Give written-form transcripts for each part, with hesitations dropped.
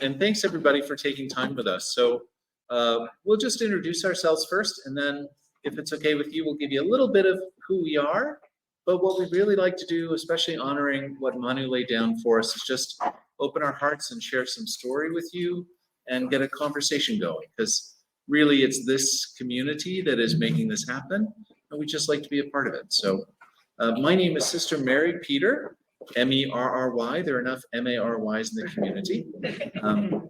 And thanks everybody for taking time with us. So we'll just introduce ourselves first, and then if it's okay with you, we'll give you a little bit of who we are. But what we really like to do, especially honoring what Manu laid down for us, is just open our hearts and share some story with you and get a conversation going. Because really it's this community that is making this happen, and we just like to be a part of it. So my name is Sister Mary Peter, M-E-R-R-Y. There are enough M-A-R-Ys in the community.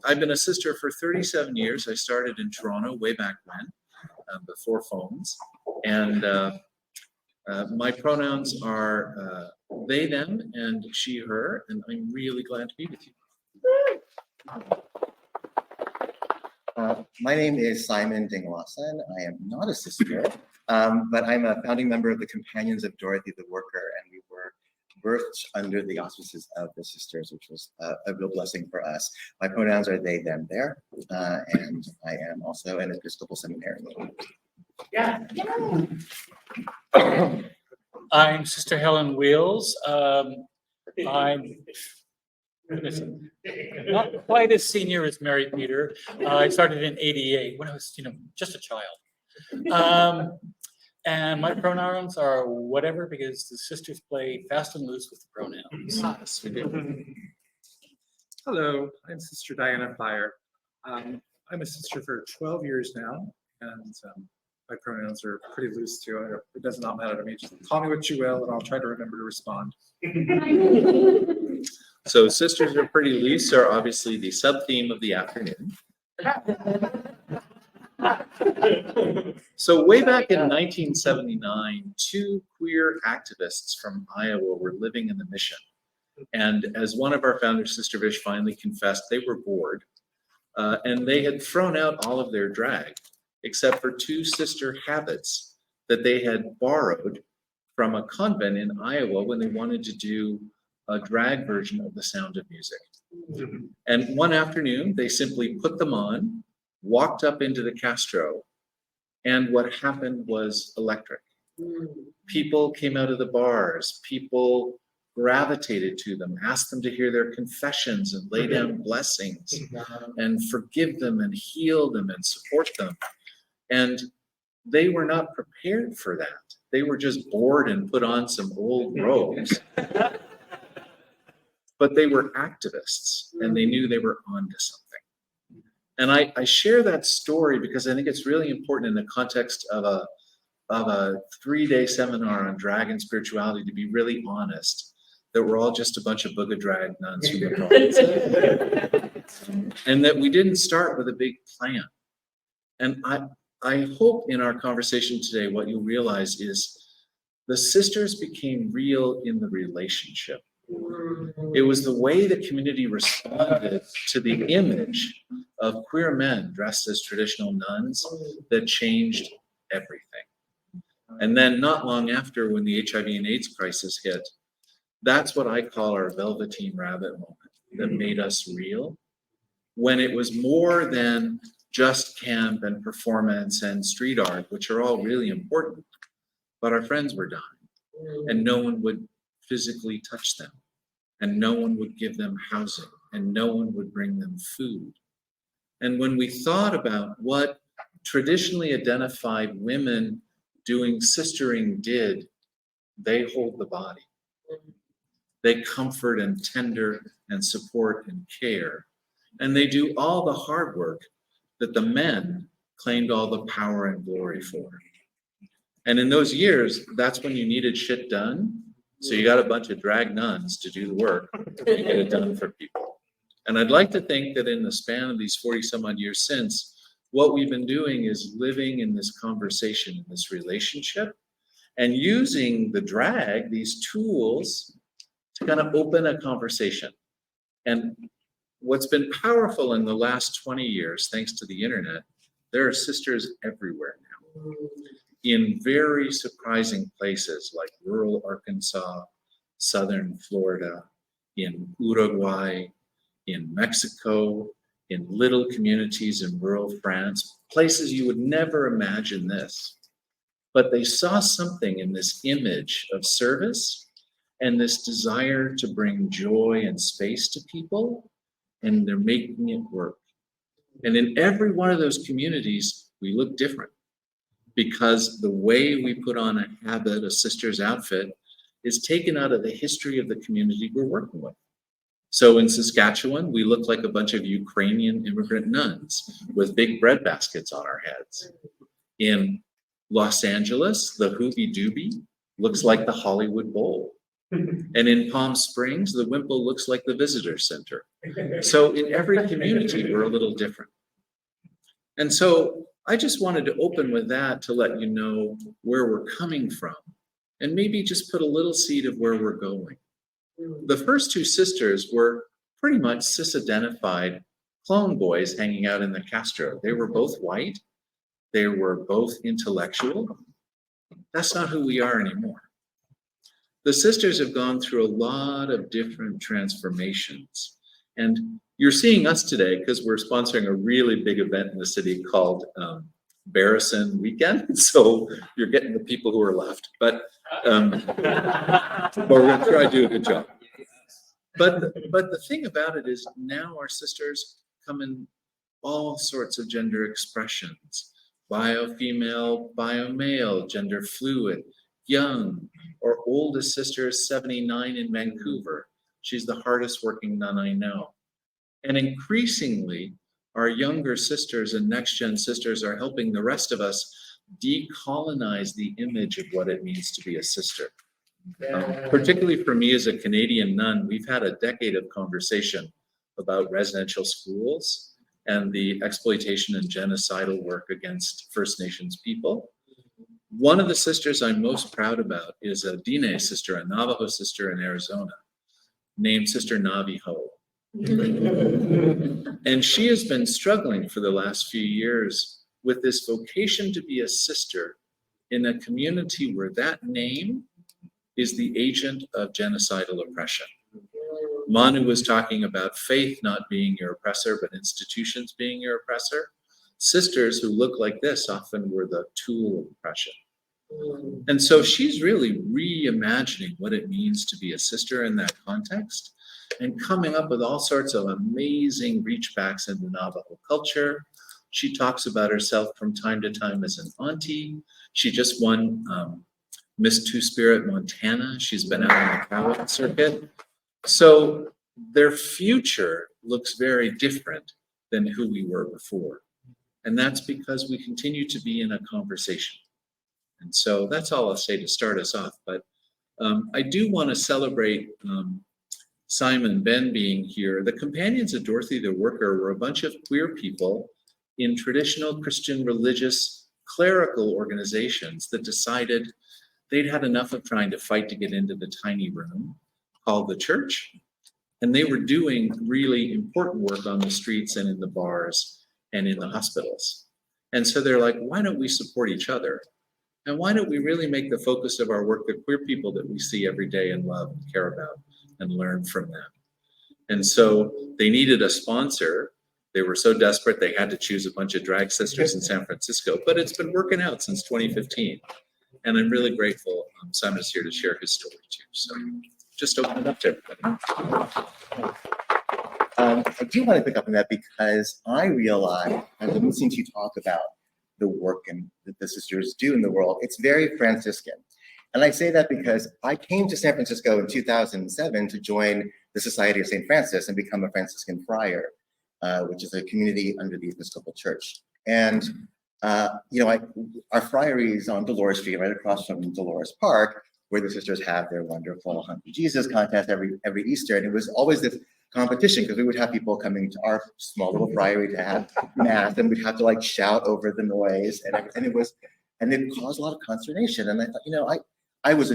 I've been a sister for 37 years. I started in Toronto way back when, before phones. And my pronouns are they, them, and she, her, and I'm really glad to be with you. My name is Simon Dingwasan. I am not a sister, but I'm a founding member of the Companions of Dorothy the Worker, and we were birthed under the auspices of the sisters, which was a real blessing for us. My pronouns are they, them, their, and I am also an Episcopal seminarian. Yeah. I'm Sister Helen Wheels. I'm not quite as senior as Mary Peter. I started in '88 when I was, just a child. And my pronouns are whatever, because the sisters play fast and loose with the pronouns. Yes, we do. Hello, I'm Sister Diana Fire. I'm a sister for 12 years now, and my pronouns are pretty loose too. It does not matter to me. Just call me what you will, and I'll try to remember to respond. So sisters are pretty loose are obviously the sub-theme of the afternoon. So way back in 1979, two queer activists from Iowa were living in the mission. And as one of our founders, Sister Vish, finally confessed, they were bored. And they had thrown out all of their drag, except for two sister habits that they had borrowed from a convent in Iowa when they wanted to do a drag version of The Sound of Music. And one afternoon, they simply put them on, walked up into the Castro, and what happened was electric. People came out of the bars, people gravitated to them, asked them to hear their confessions and lay down blessings and forgive them and heal them and support them. And they were not prepared for that. They were just bored and put on some old robes. But they were activists, and they knew they were onto something. And I share that story because I think it's really important in the context of a 3-day seminar on drag and spirituality to be really honest that we're all just a bunch of booga drag nuns from the province. And that we didn't start with a big plan. And I hope in our conversation today what you'll realize is the sisters became real in the relationship. It was the way the community responded to the image of queer men dressed as traditional nuns that changed everything. And then not long after, when the HIV and AIDS crisis hit, that's what I call our Velveteen Rabbit moment that made us real, when it was more than just camp and performance and street art, which are all really important, but our friends were dying and no one would physically touch them, and no one would give them housing, and no one would bring them food. And when we thought about what traditionally identified women doing sistering did, they hold the body. They comfort and tender and support and care. And they do all the hard work that the men claimed all the power and glory for. And in those years, that's when you needed shit done. So you got a bunch of drag nuns to do the work and get it done for people. And I'd like to think that in the span of these 40 some odd years since, what we've been doing is living in this conversation, in this relationship, and using the drag, these tools, to kind of open a conversation. And what's been powerful in the last 20 years, thanks to the internet, there are sisters everywhere now, in very surprising places like rural Arkansas, southern Florida, in Uruguay, in Mexico, in little communities in rural France, places you would never imagine this. But they saw something in this image of service and this desire to bring joy and space to people and they're making it work. And in every one of those communities, we look different because the way we put on a habit, a sister's outfit, is taken out of the history of the community we're working with. So in Saskatchewan, we look like a bunch of Ukrainian immigrant nuns with big bread baskets on our heads. In Los Angeles, the Hoobie Doobie looks like the Hollywood Bowl. And in Palm Springs, the Wimple looks like the visitor center. So in every community, we're a little different. And so I just wanted to open with that to let you know where we're coming from and maybe just put a little seed of where we're going. The first two sisters were pretty much cis-identified clone boys hanging out in the Castro. They were both white. They were both intellectual. That's not who we are anymore. The sisters have gone through a lot of different transformations. And you're seeing us today because we're sponsoring a really big event in the city called Barrison Weekend. So you're getting the people who are left, but we're going to try to do a good job. But the thing about it is now our sisters come in all sorts of gender expressions: bio-female, bio-male, gender fluid, young. Our oldest sister is 79 in Vancouver. She's the hardest working nun I know. And increasingly, our younger sisters and next-gen sisters are helping the rest of us decolonize the image of what it means to be a sister. Particularly for me as a Canadian nun, we've had a decade of conversation about residential schools and the exploitation and genocidal work against First Nations people. One of the sisters I'm most proud about is a Diné sister, a Navajo sister in Arizona, named Sister Navi Ho. And she has been struggling for the last few years with this vocation to be a sister in a community where that name is the agent of genocidal oppression. Manu was talking about faith not being your oppressor, but institutions being your oppressor. Sisters who look like this often were the tool of oppression. And so she's really reimagining what it means to be a sister in that context and coming up with all sorts of amazing reachbacks into Navajo culture. She talks about herself from time to time as an auntie. She just won Miss Two-Spirit Montana. She's been out on the Powwow circuit. So their future looks very different than who we were before. And that's because we continue to be in a conversation. And so that's all I'll say to start us off. But I do want to celebrate Simon Ben being here. The Companions of Dorothy the Worker were a bunch of queer people in traditional Christian religious clerical organizations that decided they'd had enough of trying to fight to get into the tiny room called the church. And they were doing really important work on the streets and in the bars and in the hospitals. And so they're like, why don't we support each other? And why don't we really make the focus of our work the queer people that we see every day and love and care about and learn from them? And so they needed a sponsor. They were so desperate they had to choose a bunch of drag sisters in San Francisco, but it's been working out since 2015. And I'm really grateful Simon is here to share his story too. So just open it up to everybody. I do want to pick up on that because I realize, as I've listened to you talk about the work and that the sisters do in the world, it's very Franciscan. And I say that because I came to San Francisco in 2007 to join the Society of St. Francis and become a Franciscan friar, which is a community under the Episcopal Church. And our friary is on Dolores Street, right across from Dolores Park, where the sisters have their wonderful Hungry Jesus contest every Easter. And it was always this competition because we would have people coming to our small little friary to have mass, and we'd have to like shout over the noise and it caused a lot of consternation. And I thought, I was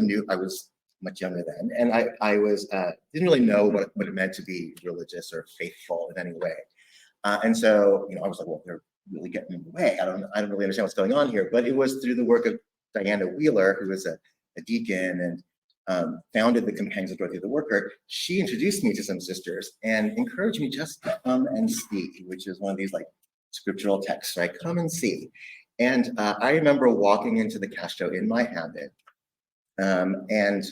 much younger then, and I was didn't really know what it meant to be religious or faithful in any way. And so, I was like, well, they're really getting in the way. I don't really understand what's going on here. But it was through the work of Diana Wheeler, who was a deacon and founded the Companions of Dorothy the Worker. She introduced me to some sisters and encouraged me just to come and see, which is one of these like scriptural texts, right? Come and see. And I remember walking into the Castro in my habit and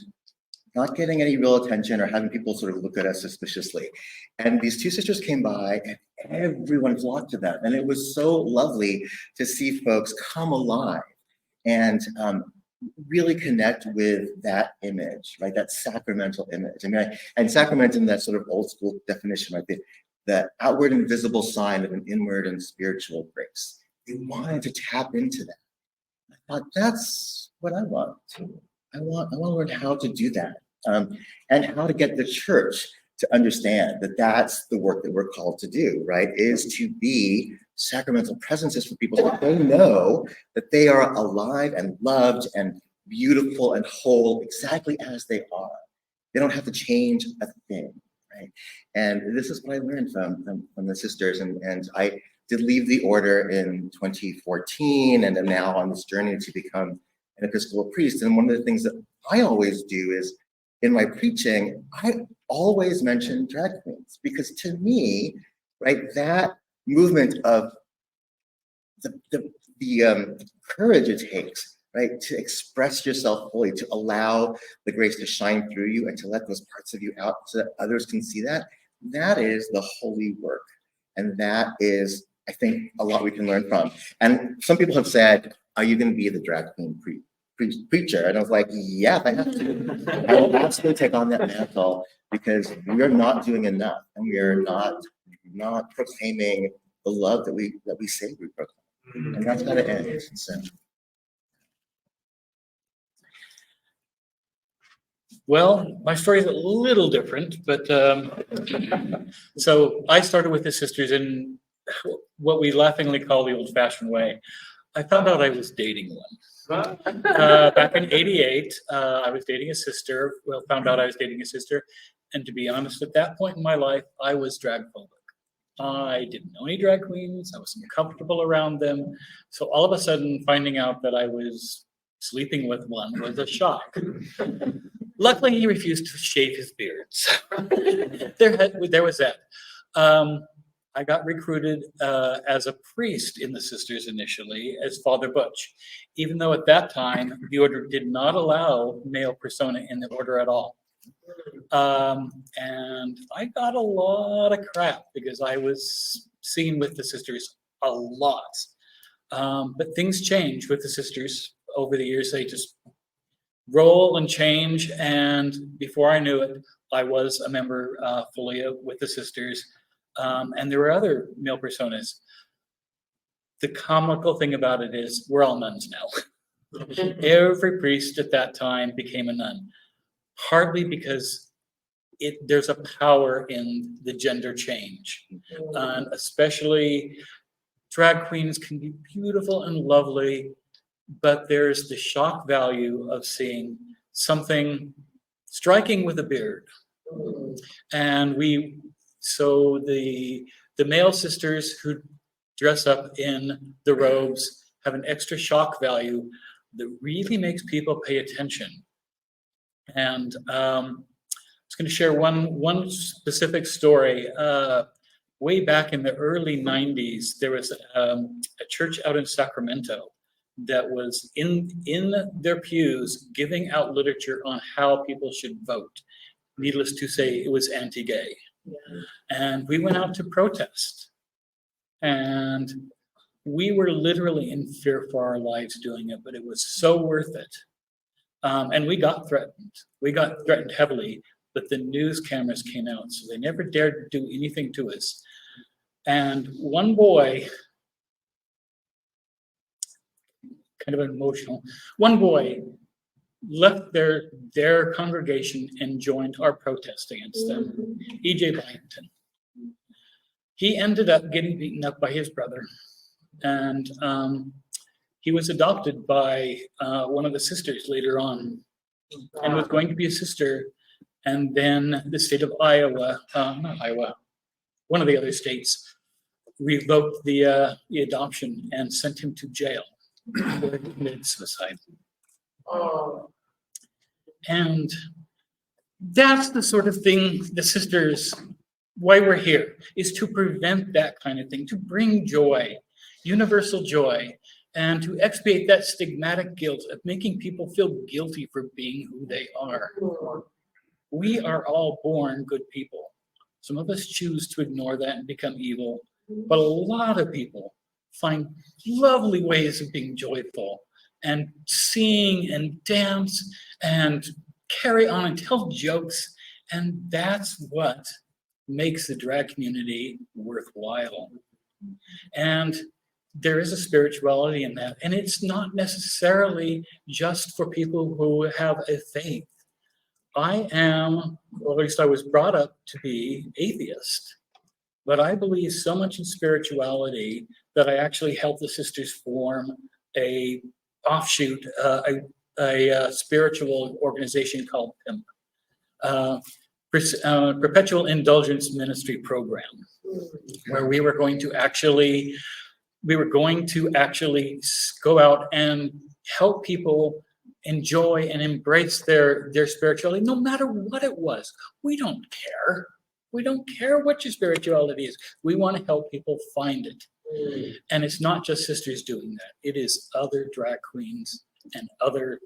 not getting any real attention or having people sort of look at us suspiciously. And these two sisters came by and everyone flocked to them. And it was so lovely to see folks come alive and really connect with that image, right? That sacramental image. I mean, and sacrament in that sort of old school definition, right? The outward and visible sign of an inward and spiritual grace. They wanted to tap into that. I thought, that's what I want to. I want to learn how to do that, and how to get the church to understand that that's the work that we're called to do, right? Is to be sacramental presences for people so that they know that they are alive and loved and beautiful and whole exactly as they are. They don't have to change a thing, right? And this is what I learned from the sisters, and I did leave the order in 2014, and am now on this journey to become an Episcopal priest. And one of the things that I always do is, in my preaching, I always mention drag queens, because to me, right, that movement of the courage it takes, right, to express yourself fully, to allow the grace to shine through you and to let those parts of you out so that others can see that, that is the holy work. And that is, I think, a lot we can learn from. And some people have said, are you going to be the drag queen preacher? And I was like, yeah, if I have to. I will absolutely take on that mantle, because we are not doing enough, and we are not proclaiming the love that we say we proclaim. And that's got to end. So. Well, my story is a little different, but so I started with the sisters in what we laughingly call the old-fashioned way. I found out I was dating one. Back in '88, I was dating a sister. Well, found out I was dating a sister. And to be honest, at that point in my life, I was drag phobic. I didn't know any drag queens. I wasn't comfortable around them. So all of a sudden, finding out that I was sleeping with one was a shock. Luckily, he refused to shave his beard. So there was that. I got recruited as a priest in the sisters initially as Father Butch, even though at that time the order did not allow male persona in the order at all. And I got a lot of crap because I was seen with the sisters a lot. But things change with the sisters over the years. They just roll and change. And before I knew it, I was a member fully with the sisters. And there were other male personas. The comical thing about it is we're all nuns now. Every priest at that time became a nun, partly because there's a power in the gender change. And especially drag queens can be beautiful and lovely, but there's the shock value of seeing something striking with a beard. And so the male sisters who dress up in the robes have an extra shock value that really makes people pay attention. And I was going to share one specific story. Way back in the early 90s, there was a church out in Sacramento that was in their pews giving out literature on how people should vote. Needless to say, it was anti-gay. Yeah. And we went out to protest. And we were literally in fear for our lives doing it, but it was so worth it. And we got threatened. We got threatened heavily, but the news cameras came out, so they never dared do anything to us. And one boy, kind of emotional, one boy left their congregation and joined our protest against them, E.J. Byington. He ended up getting beaten up by his brother, and he was adopted by one of the sisters later on, and was going to be a sister. And then the state of Iowa, not Iowa, one of the other states, revoked the adoption and sent him to jail where he committed suicide. And that's the sort of thing the sisters, why we're here, is to prevent that kind of thing, to bring joy, universal joy, and to expiate that stigmatic guilt of making people feel guilty for being who they are. We are all born good people. Some of us choose to ignore that and become evil, but a lot of people find lovely ways of being joyful and sing and dance and carry on and tell jokes. And that's what makes the drag community worthwhile. And there is a spirituality in that. And it's not necessarily just for people who have a faith. I am, or at least I was brought up to be atheist, but I believe so much in spirituality that I actually helped the sisters form a offshoot, a spiritual organization called PIMP, Perpetual Indulgence Ministry Program, where we were going to actually go out and help people enjoy and embrace their spirituality, no matter what it was. We don't care. We don't care what your spirituality is. We want to help people find it. And it's not just sisters doing that. It is other drag queens and other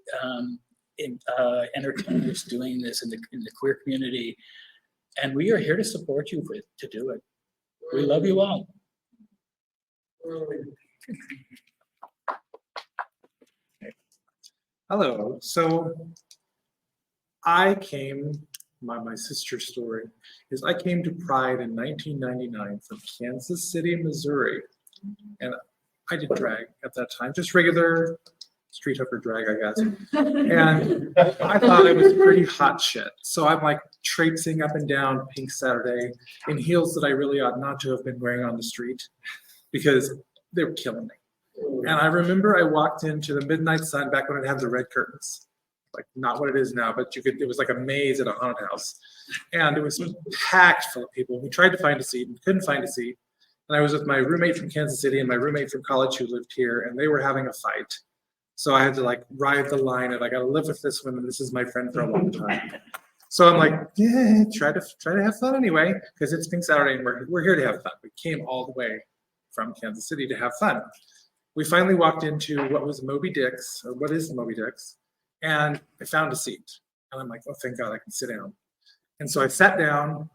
entertainers doing this in the queer community. And we are here to support you to do it. We love you all. Hello. So I came, my sister's story is I came to Pride in 1999 from Kansas City, Missouri. And I did drag at that time, just regular street hooker drag, I guess. And I thought it was pretty hot shit. So I'm like traipsing up and down Pink Saturday in heels that I really ought not to have been wearing on the street because they were killing me. And I remember I walked into the Midnight Sun back when it had the red curtains, like not what it is now, but it was like a maze at a haunted house. And it was packed full of people. We tried to find a seat and couldn't find a seat. And I was with my roommate from Kansas City and my roommate from college who lived here, and they were having a fight. So I had to like ride the line of I got to live with this one, and this is my friend for a long time. So I'm like, yeah, try to have fun anyway, because it's Pink Saturday and we're here to have fun. We came all the way from Kansas City to have fun. We finally walked into what was Moby Dick's, or what is Moby Dick's, and I found a seat. And I'm like, oh, thank God I can sit down. And so I sat down,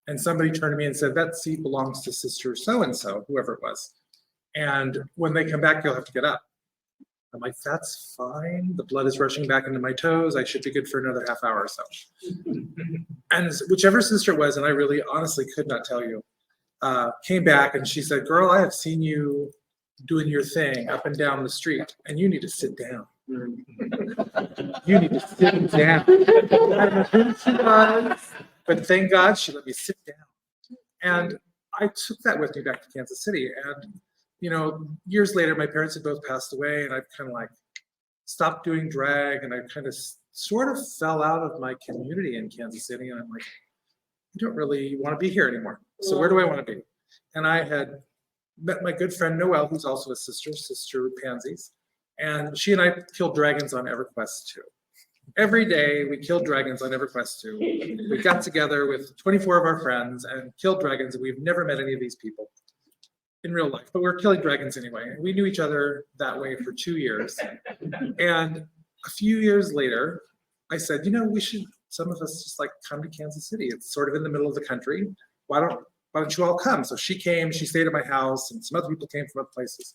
and somebody turned to me and said, that seat belongs to Sister So-and-so, whoever it was. And when they come back, you'll have to get up. I'm like, that's fine. The blood is rushing back into my toes. I should be good for another half hour or so. And whichever sister it was, and I really honestly could not tell you, came back and she said, girl, I have seen you doing your thing up and down the street, and you need to sit down. You need to sit down. I don't know who she was, but thank God she let me sit down. And I took that with me back to Kansas City. And, you know, years later, my parents had both passed away, and I kind of like stopped doing drag, and I kind of sort of fell out of my community in Kansas City. And I'm like, I don't really want to be here anymore. So where do I want to be? And I had met my good friend Noelle, who's also a Sister Pansies. And she and I killed dragons on EverQuest 2. Every day we killed dragons on EverQuest 2. We got together with 24 of our friends and killed dragons, and we've never met any of these people in real life, but we're killing dragons anyway. And we knew each other that way for 2 years. And a few years later, I said, you know, we should, some of us just like come to Kansas City. It's sort of in the middle of the country. Why don't you all come? So she came, she stayed at my house, and some other people came from other places.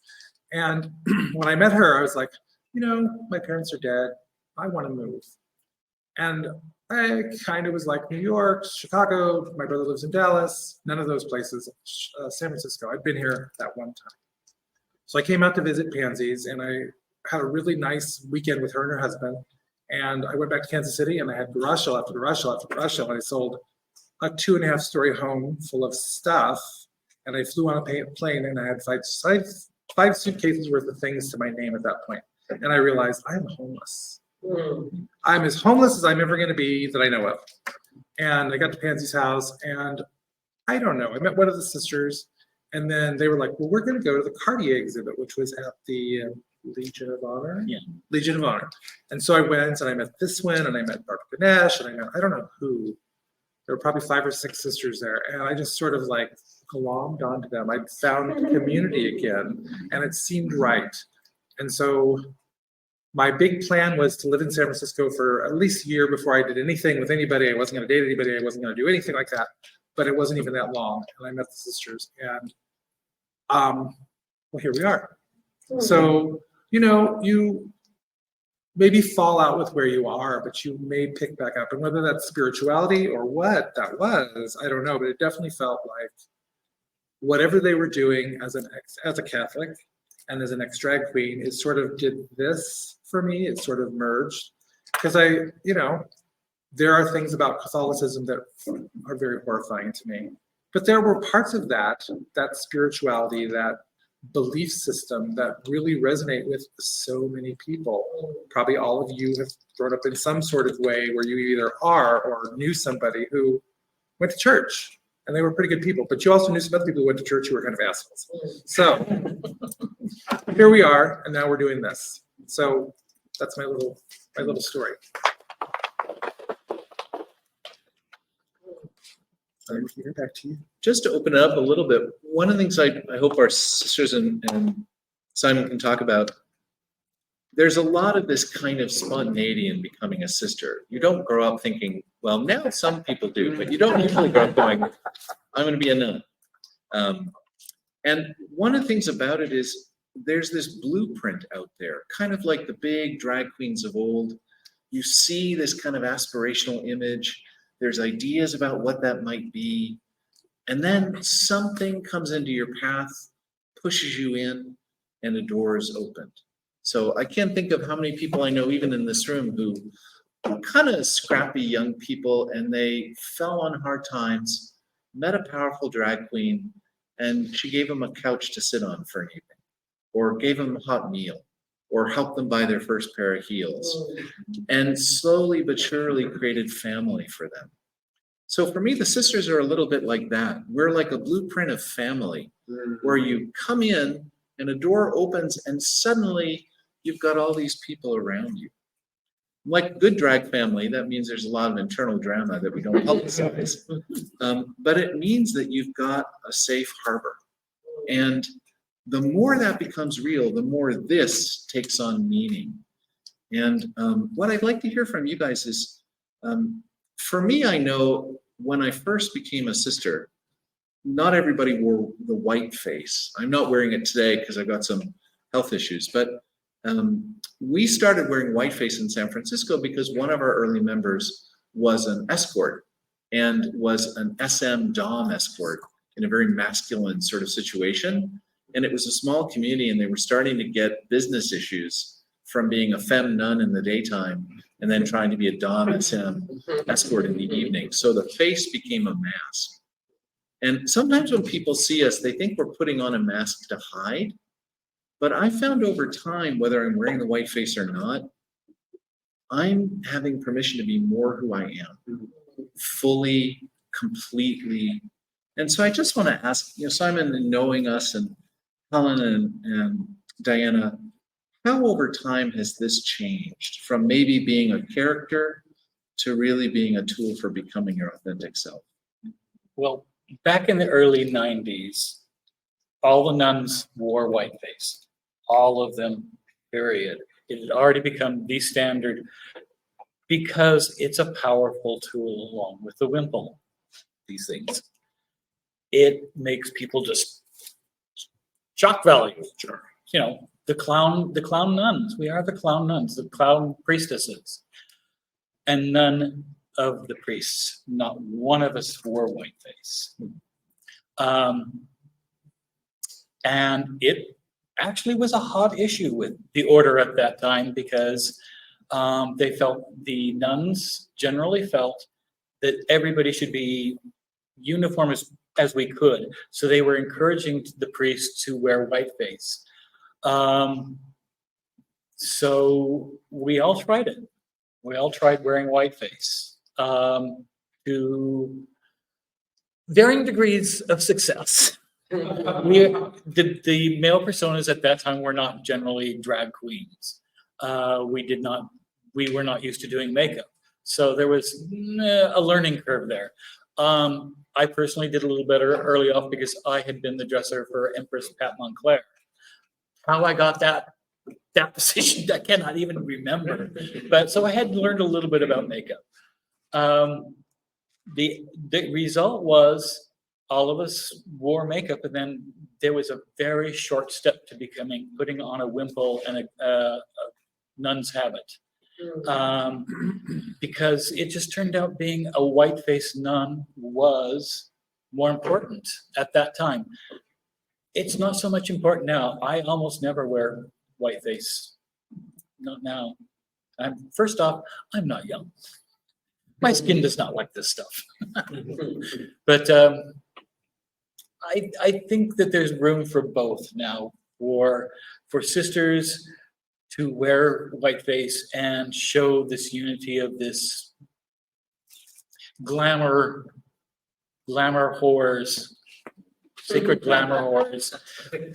And when I met her, I was like, you know, my parents are dead. I want to move. And I kind of was like New York, Chicago, my brother lives in Dallas, none of those places, San Francisco. I'd been here that one time. So I came out to visit Pansies, and I had a really nice weekend with her and her husband. And I went back to Kansas City, and I had garage sale after garage sale after garage sale, and I sold a 2.5-story home full of stuff. And I flew on a plane, and I had five suitcases worth of things to my name at that point. And I realized I'm homeless. I'm as homeless as I'm ever going to be that I know of. And I got to Pansy's house, and I don't know. I met one of the sisters, and then they were like, well, we're going to go to the Cartier exhibit, which was at the Legion of Honor. Yeah, Legion of Honor. And so I went, and I met this one, and I met Barbara Ganesh, and I met, I don't know who. There were probably 5 or 6 sisters there. And I just sort of like glommed onto them. I'd found community again, and it seemed right. And so my big plan was to live in San Francisco for at least a year before I did anything with anybody. I wasn't going to date anybody. I wasn't going to do anything like that. But it wasn't even that long, and I met the sisters, and well, here we are. So, you know, you maybe fall out with where you are, but you may pick back up. And whether that's spirituality or what that was, I don't know, but it definitely felt like whatever they were doing as a Catholic and as an ex-drag queen, it sort of did this for me. It sort of merged. Because you know, there are things about Catholicism that are very horrifying to me. But there were parts of that spirituality, that belief system that really resonate with so many people. Probably all of you have grown up in some sort of way where you either are or knew somebody who went to church, and they were pretty good people, but you also knew some other people who went to church who were kind of assholes. So here we are, and now we're doing this. So that's my little story. Back to you. Just to open it up a little bit, one of the things I hope our sisters and Simon can talk about, there's a lot of this kind of spontaneity in becoming a sister. You don't grow up thinking, well, now some people do, but you don't usually grow up going, I'm going to be a nun. And one of the things about it is there's this blueprint out there, kind of like the big drag queens of old. You see this kind of aspirational image. There's ideas about what that might be. And then something comes into your path, pushes you in, and a door is opened. So I can't think of how many people I know, even in this room, who were kind of scrappy young people, and they fell on hard times, met a powerful drag queen, and she gave them a couch to sit on for an evening, or gave them a hot meal, or helped them buy their first pair of heels, and slowly but surely created family for them. So for me, the sisters are a little bit like that. We're like a blueprint of family, where you come in and a door opens and suddenly you've got all these people around you. Like good drag family, that means there's a lot of internal drama that we don't publicize. But it means that you've got a safe harbor. And the more that becomes real, the more this takes on meaning. And what I'd like to hear from you guys is, for me, I know when I first became a sister, not everybody wore the white face. I'm not wearing it today because I've got some health issues, but we started wearing white face in San Francisco because one of our early members was an escort and was an SM Dom escort in a very masculine sort of situation. And it was a small community, and they were starting to get business issues from being a femme nun in the daytime and then trying to be a Dom SM escort in the evening. So the face became a mask. And sometimes when people see us, they think we're putting on a mask to hide. But I found over time, whether I'm wearing the white face or not, I'm having permission to be more who I am, fully, completely. And so I just want to ask, Simon, and knowing us, and Helen and Diana, how over time has this changed from maybe being a character to really being a tool for becoming your authentic self? Well, back in the early 90s, all the nuns wore whiteface. All of them, period. It had already become the standard because it's a powerful tool along with the wimple, these things. It makes people just shock value. Sure. The clown nuns. We are the clown nuns, the clown priestesses. And none of the priests, not one of us wore whiteface. And it actually was a hot issue with the order at that time because the nuns generally felt that everybody should be uniform as we could. So they were encouraging the priests to wear whiteface. So we all tried it. We all tried wearing whiteface to varying degrees of success. The male personas at that time were not generally drag queens. We were not used to doing makeup. So there was a learning curve there. I personally did a little better early off because I had been the dresser for Empress Pat Montclair. How I got that, that position. I cannot even remember. But so I had learned a little bit about makeup. The result was all of us wore makeup, and then there was a very short step to putting on a wimple and a nun's habit. Because it just turned out being a white-faced nun was more important at that time. It's not so much important now. I almost never wear whiteface. Not now. First off, I'm not young. My skin does not like this stuff. But I think that there's room for both now, for sisters to wear whiteface and show this unity of this glamour whores, sacred glamour whores,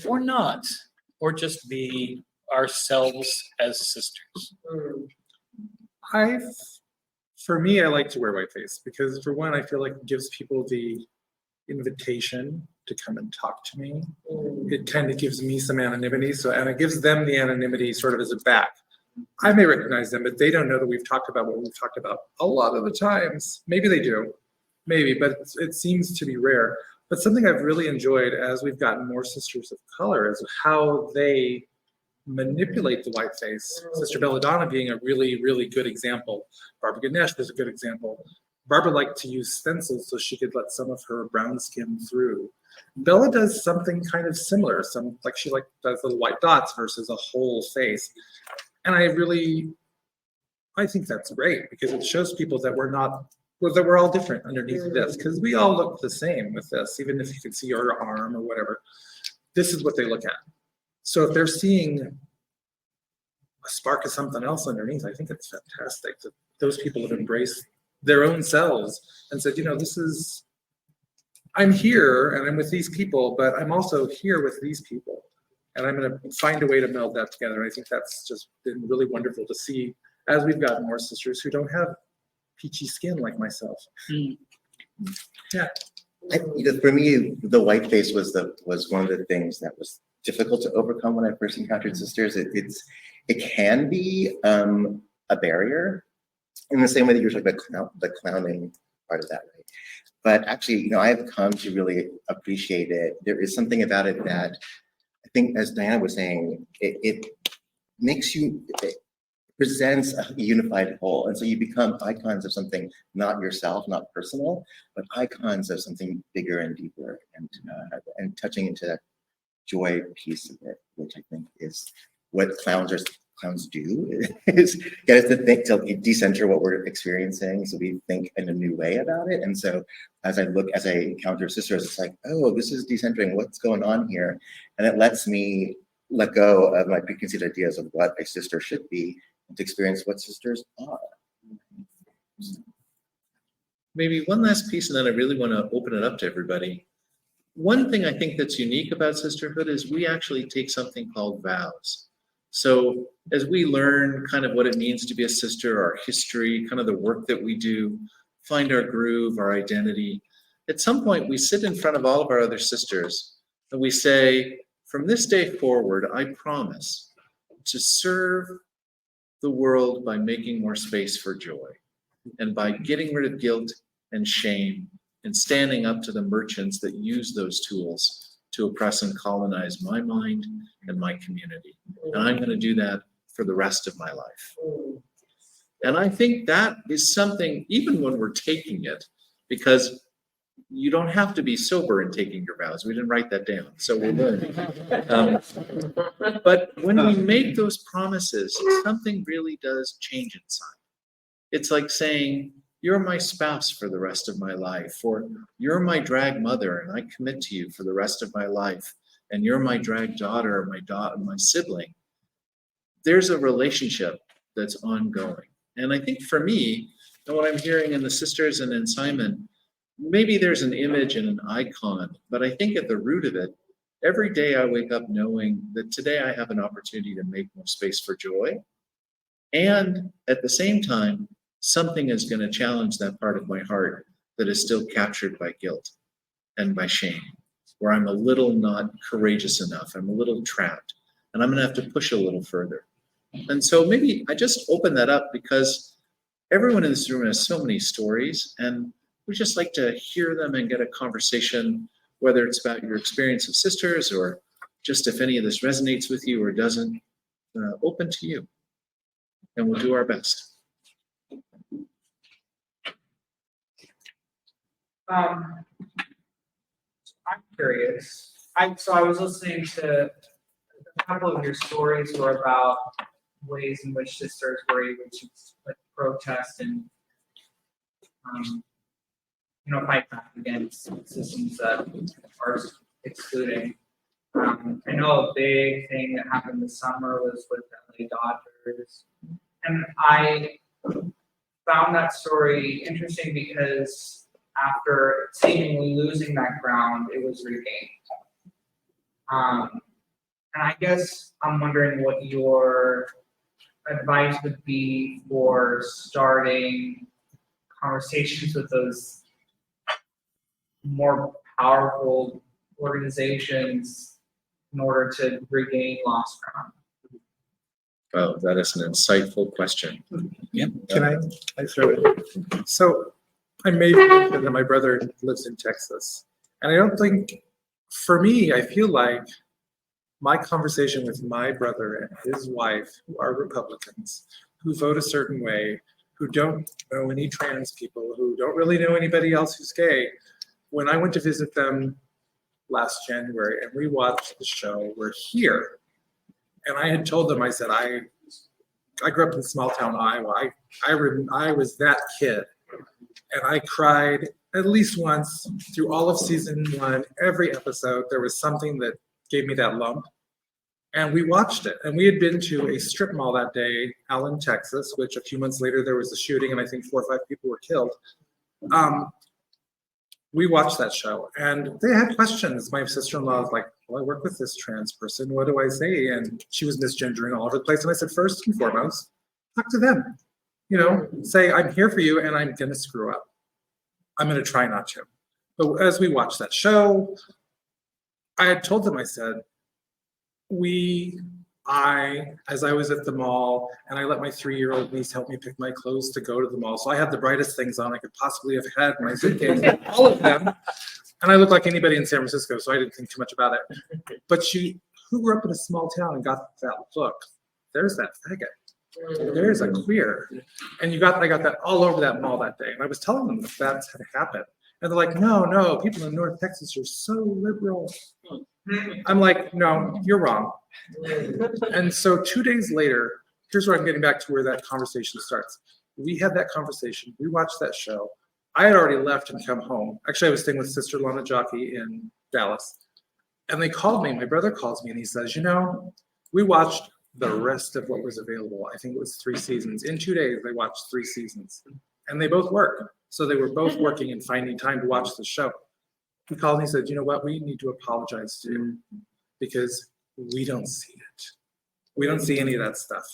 or not, or just be ourselves as sisters. For me, I like to wear whiteface because, for one, I feel like it gives people the invitation to come and talk to me. It kind of gives me some anonymity, and it gives them the anonymity sort of as a back. I may recognize them, but they don't know that we've talked about what we've talked about a lot of the times. Maybe they do, maybe, but it seems to be rare. But something I've really enjoyed as we've gotten more sisters of color is how they manipulate the whiteface. Sister Belladonna being a really, really good example. Barbara Ganesh was a good example. Barbara liked to use stencils so she could let some of her brown skin through. Bella does something kind of similar. She does little white dots versus a whole face. And I think that's great because it shows people that we're all different underneath this, because we all look the same with this, even if you can see your arm or whatever. This is what they look at. So if they're seeing a spark of something else underneath, I think it's fantastic that those people have embraced their own selves and said, I'm here and I'm with these people, but I'm also here with these people. And I'm going to find a way to meld that together. And I think that's just been really wonderful to see as we've got more sisters who don't have peachy skin like myself. Yeah. For me, the whiteface was one of the things that was difficult to overcome when I first encountered sisters. It can be a barrier in the same way that you're talking about the clowning part of that, right? But actually, I've come to really appreciate it. There is something about it that I think, as Diana was saying, it presents a unified whole. And so you become icons of something not yourself, not personal, but icons of something bigger and deeper, and touching into that joy piece of it, which I think is what clowns do, is get us to think, to decenter what we're experiencing, so we think in a new way about it. And so as I encounter sisters, it's like, oh, this is decentering, what's going on here? And it lets me let go of my preconceived ideas of what a sister should be, and to experience what sisters are. Maybe one last piece, and then I really want to open it up to everybody. One thing I think that's unique about sisterhood is we actually take something called vows. So as we learn kind of what it means to be a sister, our history, kind of the work that we do, find our groove, our identity, at some point we sit in front of all of our other sisters and we say, from this day forward, I promise to serve the world by making more space for joy and by getting rid of guilt and shame and standing up to the merchants that use those tools to oppress and colonize my mind and my community. And I'm going to do that for the rest of my life. And I think that is something, even when we're taking it, because you don't have to be sober in taking your vows. We didn't write that down, so we're learning. But when we make those promises, something really does change inside. It's like saying, you're my spouse for the rest of my life, or you're my drag mother and I commit to you for the rest of my life, and you're my drag daughter or my sibling. There's a relationship that's ongoing. And I think for me, and what I'm hearing in the sisters and in Simon, maybe there's an image and an icon, but I think at the root of it, every day I wake up knowing that today I have an opportunity to make more space for joy. And at the same time, something is going to challenge that part of my heart that is still captured by guilt and by shame, where I'm a little not courageous enough. I'm a little trapped. and I'm gonna have to push a little further. And so maybe I just open that up because everyone in this room has so many stories, and we just like to hear them and get a conversation, whether it's about your experience of sisters or just if any of this resonates with you or doesn't, open to you. And we'll do our best. I'm curious. So I was listening to a couple of your stories were about ways in which sisters were able to like protest and fight back against systems that are excluding. I know a big thing that happened this summer was with LA Dodgers, and I found that story interesting because after seemingly losing that ground, it was regained. And I guess I'm wondering what your advice would be for starting conversations with those more powerful organizations in order to regain lost ground. Oh, that is an insightful question. Yeah. Can I throw it? So I made mention that my brother lives in Texas. And I don't think, for me, I feel like my conversation with my brother and his wife, who are Republicans, who vote a certain way, who don't know any trans people, who don't really know anybody else who's gay, when I went to visit them last January and we watched the show, we're here. And I had told them, I said, I grew up in small town Iowa. I was that kid. And I cried at least once through all of season 1. Every episode, there was something that gave me that lump. And we watched it. And we had been to a strip mall that day, Allen, Texas, which a few months later there was a shooting and I think 4 or 5 people were killed. We watched that show and they had questions. My sister-in-law was like, well, I work with this trans person. What do I say? And she was misgendering all over the place. And I said, first and foremost, talk to them. Say, I'm here for you and I'm going to screw up. I'm going to try not to. But as we watched that show, I had told them, I said, as I was at the mall and I let my 3-year-old niece help me pick my clothes to go to the mall. So I had the brightest things on I could possibly have had in my suitcase, all of them. And I looked like anybody in San Francisco, so I didn't think too much about it. But who grew up in a small town and got that look? There's that faggot. There's a queer. And I got that all over that mall that day. And I was telling them that that's had happened. And they're like, no, people in North Texas are so liberal. I'm like, no, you're wrong. And so 2 days later, here's where I'm getting back to where that conversation starts. We had that conversation. We watched that show. I had already left and come home. Actually, I was staying with Sister Lana Jockey in Dallas. And they called me. My brother calls me and he says, we watched the rest of what was available. I think it was 3 seasons. In 2 days, they watched 3 seasons. And they both work. So they were both working and finding time to watch the show. He called me and said, you know what, we need to apologize to you because we don't see it. We don't see any of that stuff.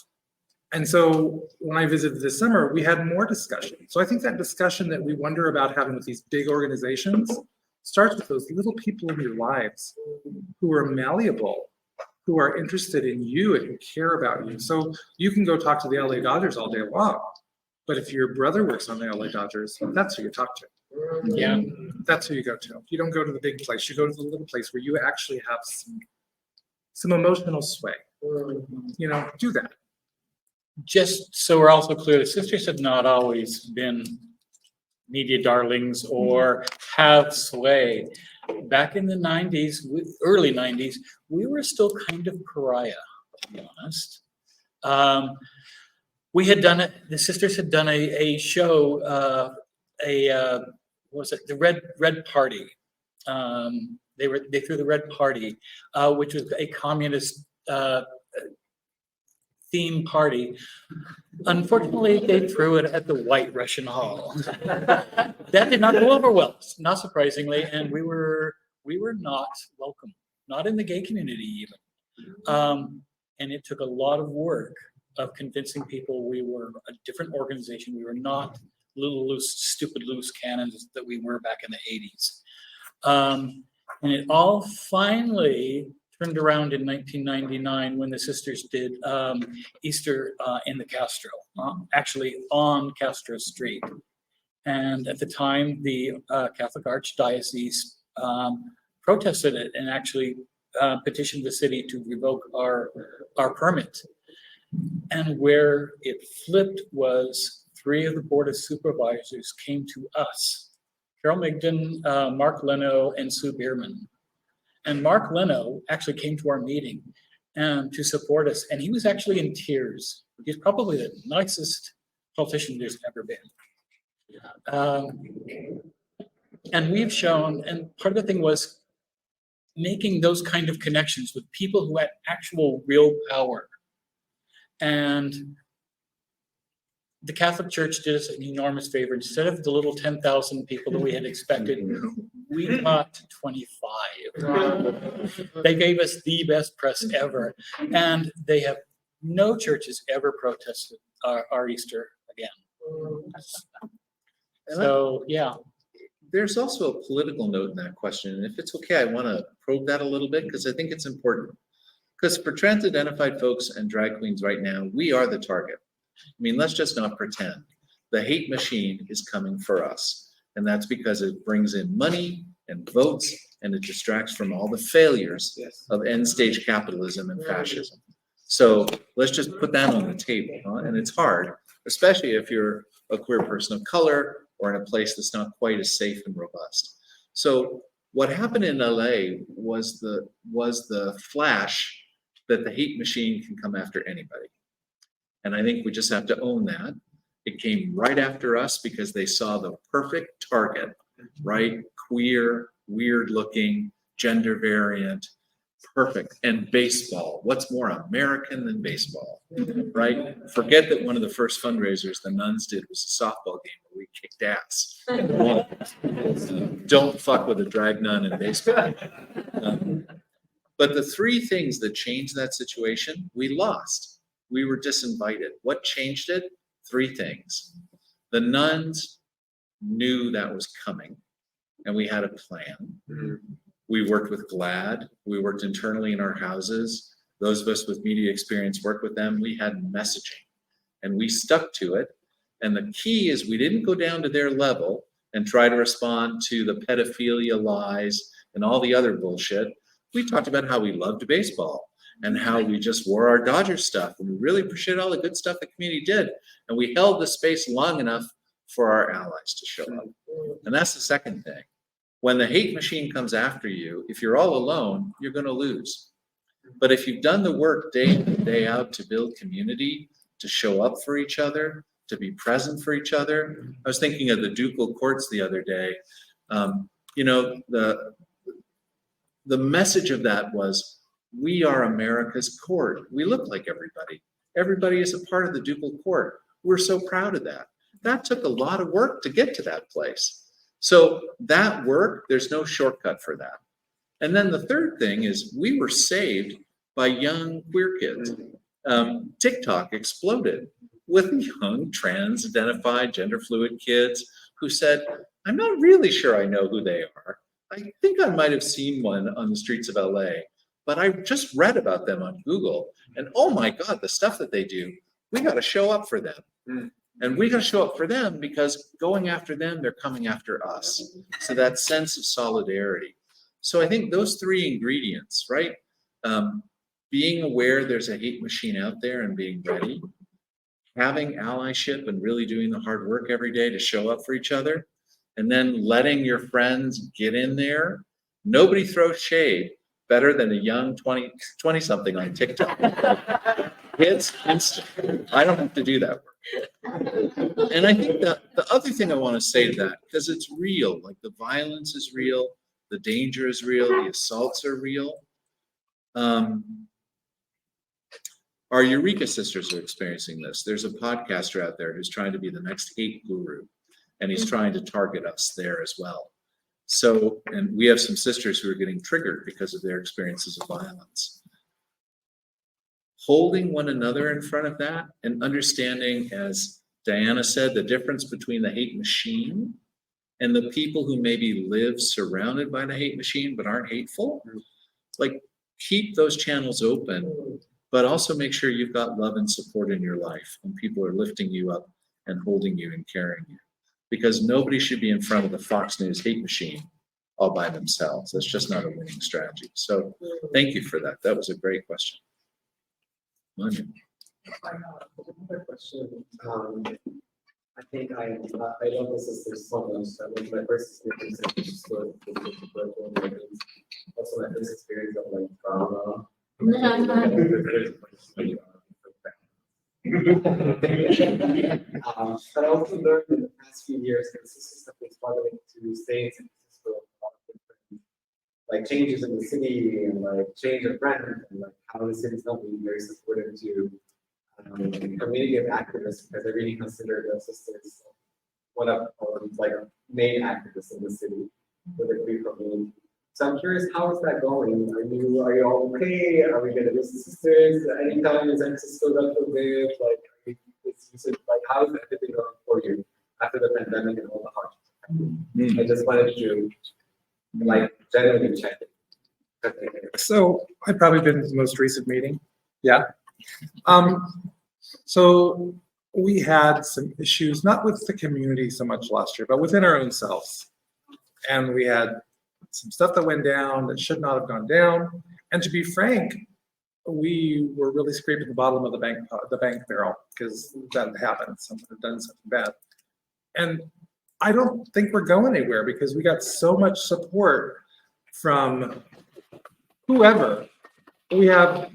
And so when I visited this summer, we had more discussion. So I think that discussion that we wonder about having with these big organizations starts with those little people in your lives who are malleable, who are interested in you and who care about you. So you can go talk to the LA Dodgers all day long, but if your brother works on the LA Dodgers, that's who you talk to. Yeah. That's who you go to. You don't go to the big place. You go to the little place where you actually have some emotional sway. Do that. Just so we're also clear, the sisters have not always been media darlings or have sway. Back in the 90s, early 90s, we were still kind of pariah, to be honest. We had done it, the sisters had done a show, what was it, the Red Party. They threw the Red Party, which was a communist theme party. Unfortunately, they threw it at the White Russian Hall. That did not go over well, not surprisingly, and we were not welcome, not in the gay community even. And it took a lot of work of convincing people we were a different organization. We were not little stupid loose cannons that we were back in the 80s. And it all finally turned around in 1999 when the sisters did Easter in the Castro, actually on Castro Street. And at the time, the Catholic Archdiocese protested it and actually petitioned the city to revoke our permit. And where it flipped was 3 of the Board of Supervisors came to us: Carol Migden, Mark Leno, and Sue Bierman. And Mark Leno actually came to our meeting to support us, and he was actually in tears. He's probably the nicest politician there's ever been. And we've shown, and part of the thing was making those kind of connections with people who had actual real power. And the Catholic Church did us an enormous favor. Instead of the little 10,000 people that we had expected, we got 25. They gave us the best press ever. And they have, no churches ever protested our Easter again. So, yeah. There's also a political note in that question. And if it's okay, I want to probe that a little bit because I think it's important. Because for trans identified folks and drag queens right now, we are the target. I mean, let's just not pretend. The hate machine is coming for us. And that's because it brings in money and votes, and it distracts from all the failures of end stage capitalism and fascism. So let's just put that on the table. And it's hard, especially if you're a queer person of color or in a place that's not quite as safe and robust. So what happened in LA was the flash that the hate machine can come after anybody. And I think we just have to own that. It came right after us because they saw the perfect target, right? Queer, weird looking, gender variant, perfect. And baseball. What's more American than baseball, right? Forget that one of the first fundraisers the nuns did was a softball game where we kicked ass. Don't fuck with a drag nun in baseball. But the 3 things that changed that situation, we lost. We were disinvited. What changed it? 3 things. The nuns knew that was coming, and we had a plan. We worked with GLAAD. We worked internally in our houses. Those of us with media experience worked with them. We had messaging, and we stuck to it. And the key is we didn't go down to their level and try to respond to the pedophilia lies and all the other bullshit. We talked about how we loved baseball and how we just wore our Dodgers stuff, and we really appreciated all the good stuff the community did. And we held the space long enough for our allies to show up. And that's the second thing. When the hate machine comes after you, if you're all alone, you're going to lose. But if you've done the work day in and day out to build community, to show up for each other, to be present for each other. I was thinking of the ducal courts the other day. The message of that was, we are America's court. We look like everybody. Everybody is a part of the ducal court. We're so proud of that. That took a lot of work to get to that place. So that work, there's no shortcut for that. And then the third thing is we were saved by young queer kids. TikTok exploded with young trans-identified, gender-fluid kids who said, I'm not really sure I know who they are. I think I might have seen one on the streets of LA, but I just read about them on Google. And oh my God, the stuff that they do, we got to show up for them. And we got to show up for them because going after them, they're coming after us. So that sense of solidarity. So I think those 3 ingredients, right? Being aware there's a hate machine out there and being ready, having allyship and really doing the hard work every day to show up for each other, and then letting your friends get in there. Nobody throws shade better than a young 20-something on TikTok. It's instant. I don't have to do that work. And I think that the other thing I want to say to that, because it's real, like the violence is real, the danger is real, the assaults are real. Our Eureka sisters are experiencing this. There's a podcaster out there who's trying to be the next hate guru, and he's trying to target us there as well. So, and we have some sisters who are getting triggered because of their experiences of violence. Holding one another in front of that and understanding, as Diana said, the difference between the hate machine and the people who maybe live surrounded by the hate machine but aren't hateful. Like, keep those channels open, but also make sure you've got love and support in your life and people are lifting you up and holding you and carrying you. Because nobody should be in front of the Fox News hate machine all by themselves. That's just not a winning strategy. So thank you for that. That was a great question. Manya. Another question. I think I love the sisters so much. I mean, my first experience at the school also my first experience of like drama. But I also learned in the past few years that sisters have been struggling to stay in San Francisco. Like changes in the city and like change of rent and like how the city's not being very supportive to community of activists because I really consider the sisters one of like main activists in the city for the queer community. So I'm curious, how is that going? Are you all okay? Are we gonna miss the sisters? Anytime in San Francisco that feel good? Like like how is everything going for you after the pandemic and all the hardships? I just wanted to like generally check it. So I've probably been to the most recent meeting. Yeah. So we had some issues, not with the community so much last year, but within our own selves. And we had some stuff that went down that should not have gone down. And to be frank, we were really scraping the bottom of the bank barrel because that happened. Someone had done something bad. And I don't think we're going anywhere because we got so much support from whoever. We have,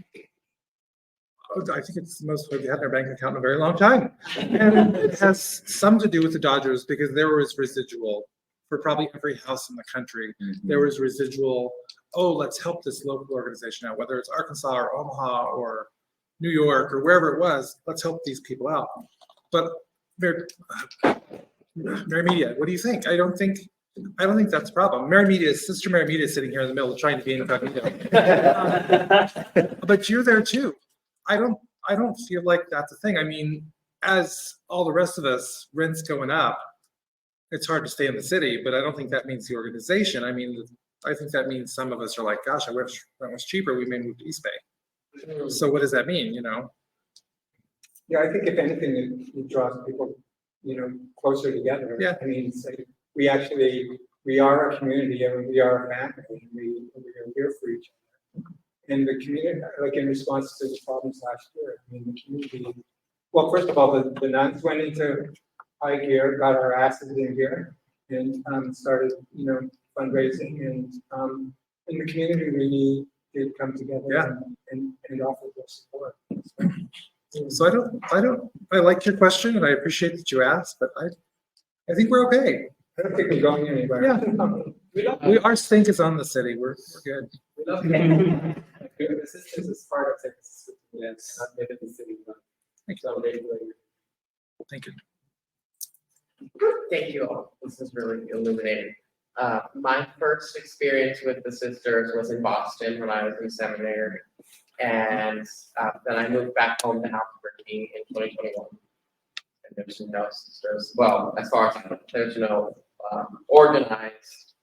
I think it's the most we've had in our bank account in a very long time. And it has some to do with the Dodgers because there was residual for probably every house in the country. There was residual, oh, let's help this local organization out, whether it's Arkansas or Omaha or New York or wherever it was, let's help these people out. But Mary Media, what do you think? I don't think that's a problem. Sister Mary Media is sitting here in the middle trying to be incognito. But you're there too. I don't feel like that's a thing. I mean, as all the rest of us, rent's going up, it's hard to stay in the city, but I don't think that means the organization. I mean, I think that means some of us are like, gosh, I wish that was cheaper. We may move to East Bay. So what does that mean, you know? Yeah, I think if anything, it draws people, closer together. Yeah. I mean, it's like, we are a community and we are a family. We are here for each other. And the community, like in response to the problems last year, I mean, the community, well, first of all, the nuns went into high gear, got our asses in gear and started, fundraising and in the community really did come together and offer their support. So I like your question and I appreciate that you asked, but I think we're okay. I don't think we're going anywhere. Yeah. Our stink is on the city. We're good. We love the sisters is part of San Francisco. Yes, not maybe the city, but Thank you. Thank you all. This is really illuminating. My first experience with the sisters was in Boston when I was in seminary. And then I moved back home to Albuquerque in 2021. And there's no sisters. Well, as far as I know, there's no organized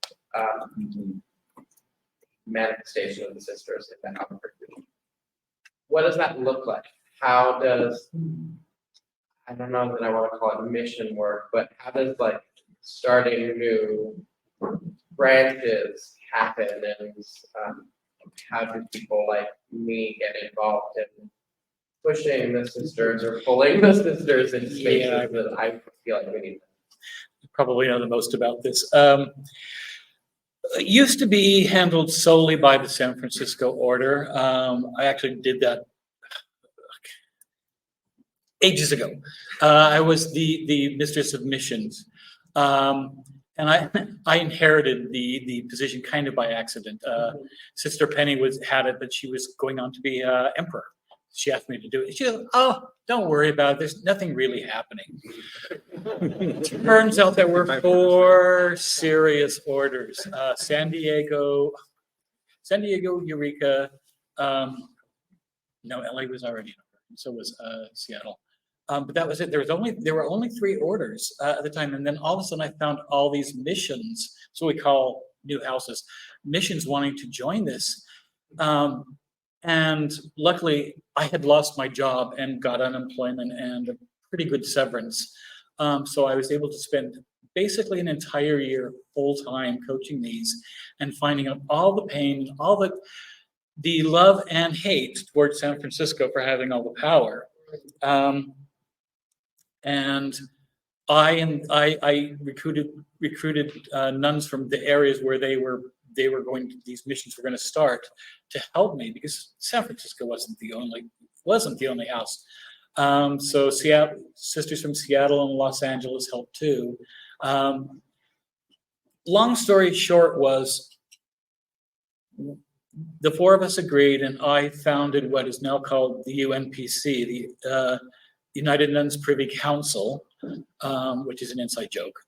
manifestation of the sisters in Albuquerque. What does that look like? How does, I don't know that I want to call it mission work, but how does like starting new branches happen and how do people like me get involved in pushing the sisters or pulling the sisters into spaces that I feel like we need? You probably know the most about this. It used to be handled solely by the San Francisco Order. I actually did that ages ago. I was the Mistress of Missions. And I inherited the position kind of by accident. Sister Penny had it, but she was going on to be emperor. She asked me to do it. She goes, "Oh, don't worry about it. There's nothing really happening." Turns out there were 4 serious orders: San Diego, Eureka. No, LA was already, so was Seattle. But that was it. There were only 3 orders at the time, and then all of a sudden I found all these missions. So we call new houses missions wanting to join this, And luckily, I had lost my job and got unemployment and a pretty good severance. So I was able to spend basically an entire year full-time coaching these and finding out all the pain, all the love and hate towards San Francisco for having all the power. And I recruited nuns from the areas where they were going to, these missions were going to start, to help me, because San Francisco wasn't the only house. So Seattle, sisters from Seattle and Los Angeles helped too. Long story short was, the four of us agreed, and I founded what is now called the UNPC, the United Nuns Privy Council, which is an inside joke.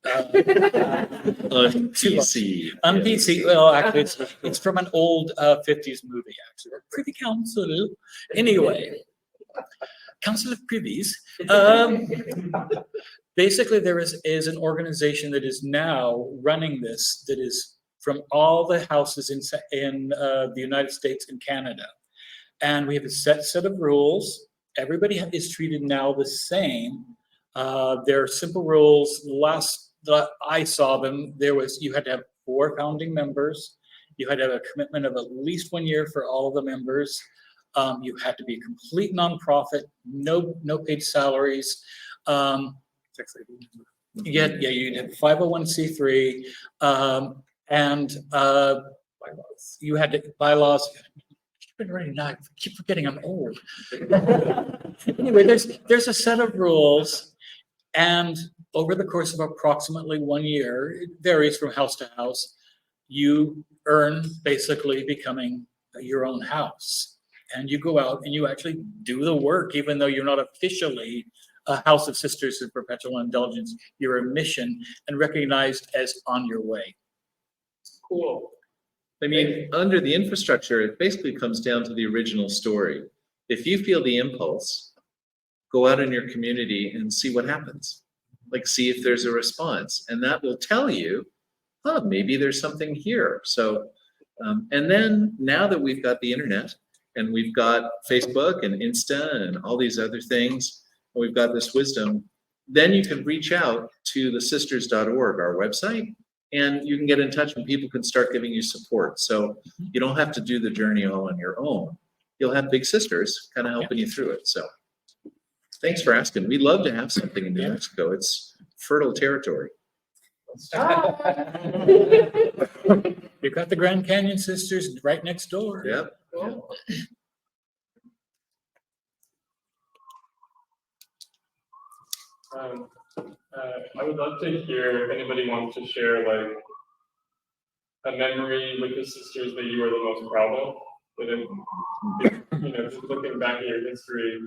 PC. On PC, well, actually, it's from an old 50s movie, actually. Privy Council. Anyway, Council of Privies. Basically, there is an organization that is now running this, that is from all the houses in the United States and Canada. And we have a set of rules. Everybody is treated now the same. There are simple rules. The last that I saw them, you had to have 4 founding members. You had to have a commitment of at least 1 year for all of the members. You had to be a complete nonprofit, no paid salaries. You'd have 501c3, and you had to bylaws. Been ready now. I keep forgetting I'm old. Anyway, there's a set of rules, and over the course of approximately 1 year, it varies from house to house, you earn basically becoming your own house. And you go out and you actually do the work, even though you're not officially a House of Sisters of Perpetual Indulgence. You're a mission and recognized as on your way. Cool. I mean, under the infrastructure, it basically comes down to the original story. If you feel the impulse, go out in your community and see what happens. Like, see if there's a response, and that will tell you, oh, maybe there's something here. So, and then now that we've got the internet and we've got Facebook and Insta and all these other things, and we've got this wisdom, then you can reach out to the sisters.org, our website, and you can get in touch and people can start giving you support. So you don't have to do the journey all on your own. You'll have big sisters kind of helping you through it. So thanks for asking. We'd love to have something in New Mexico. It's fertile territory. You've got the Grand Canyon Sisters right next door. Yep. I would love to hear if anybody wants to share like a memory with the sisters that you were the most proud of. That if, just looking back at your history,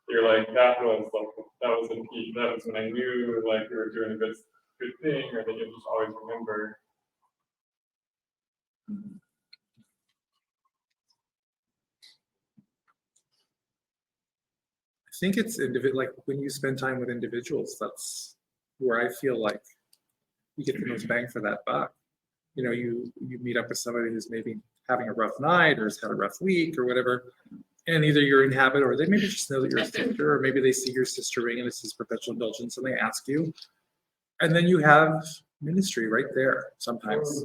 you're like, that was a peak. That was when I knew like you were doing a good thing, or that you'll just always remember. I think it's like when you spend time with individuals, that's where I feel like you get the most bang for that buck. You know, you meet up with somebody who's maybe having a rough night or has had a rough week or whatever, and either you're in habit or they maybe just know that you're a sister, or maybe they see your sister ring and this is Perpetual Indulgence and they ask you, and then you have ministry right there sometimes.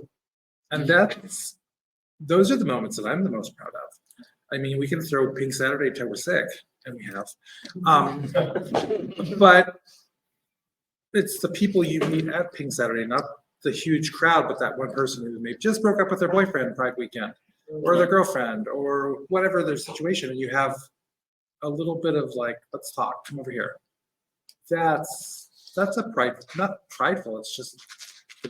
And those are the moments that I'm the most proud of. I mean, we can throw Pink Saturday till we're sick, and we have. But it's the people you meet at Pink Saturday, not the huge crowd, but that one person who maybe just broke up with their boyfriend Pride weekend, or their girlfriend, or whatever their situation, and you have a little bit of like, let's talk, come over here. That's not prideful, it's just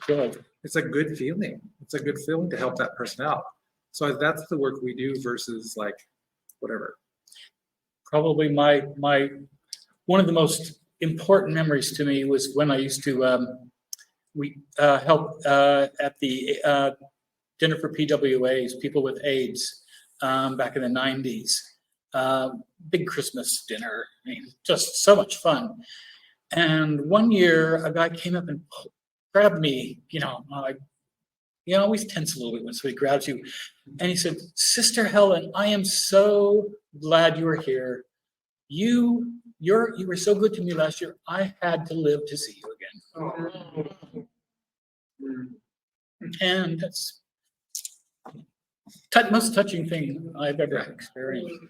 good. It's a good feeling. It's a good feeling to help that person out. So that's the work we do versus like whatever. Probably my one of the most important memories to me was when I used to help at the dinner for PWAs, people with AIDS, back in the 90s. Big Christmas dinner, I mean, just so much fun. And one year, a guy came up and grabbed me, he always tense a little bit when somebody grabs you. And he said, Sister Helen, I am so glad you are here. You were so good to me last year. I had to live to see you again. And that's most touching thing I've ever experienced.